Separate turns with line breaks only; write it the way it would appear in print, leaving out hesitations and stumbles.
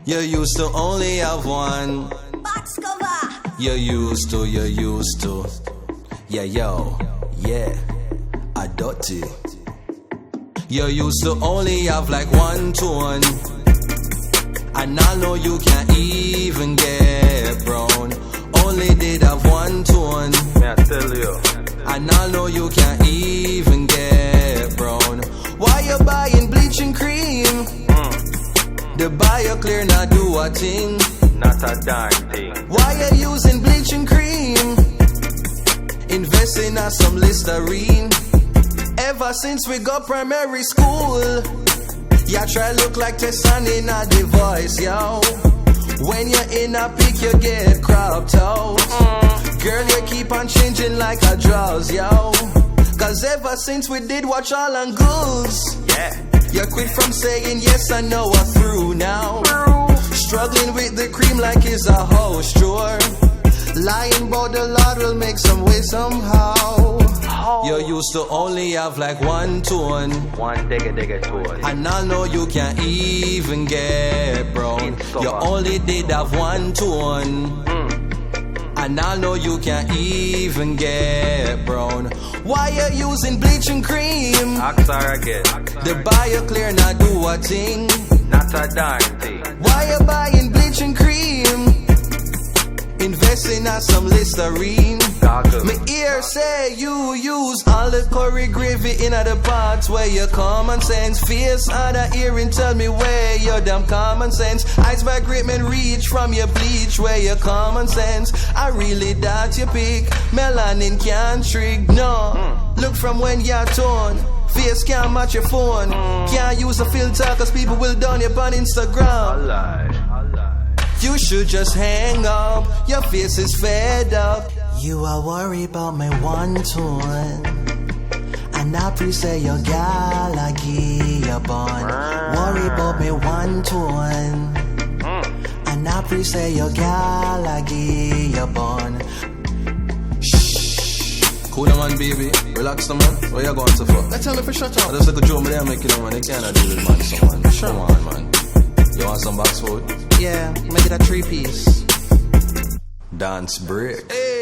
You used to only have one.
Box cover.
You used to. Yeah, yo, yeah, I dirty. You used to only have like one tone, and I know you can't even get brown. Only did have one tone.
May I tell you?
And I know you can't even get brown. Why you buying bleaching cream? The buyer clear not do a thing.
Not a darn thing.
Why you using bleaching cream? Investing in some Listerine. Ever since we got primary school, you try look like Tessan in a device, yo. When you're in a pic, you get cropped out. Girl, you keep on changing like a drowse, yo. Cause ever since we did watch All and Goose,
Yeah.
you quit from saying yes, I know I'm through now. Struggling with the cream like it's a house chore. Lying about the Lord will make some way somehow. You used to only have like one tone.
One digga tour.
And I know you can't even get brown. You only did have one tone. And I know you can't even get brown. Why you using bleaching cream?
Oxar again.
The buyer clear not do a thing.
Not a darn thing.
Why you buying bleaching cream? Investing in some Listerine.
Goggles.
Me ear say you use all the curry gravy in the parts where your common sense. Face other earring tell me where your damn common sense. Iceberg great men reach from your bleach where your common sense. I really doubt you pick. Melanin can't trick, no. Look from when you're torn. Face can't match your phone. Can't use a filter cause people will down you on Instagram.
Alive.
You should just hang up. Your face is fed up. You are worried about my one tone, and I pre-say your gal I give you bun. Worry about me one tone, and I pre-say your gal I give you bun. Shh. Cool man, baby. Relax the man. Where you going to fuck? I tell her for shut up. I just like a joke, but I'm making it, man. They cannot do this, man. So, man. Sure. Come on, man. You want some box food? Yeah, make it a 3-piece. Dance break. Hey.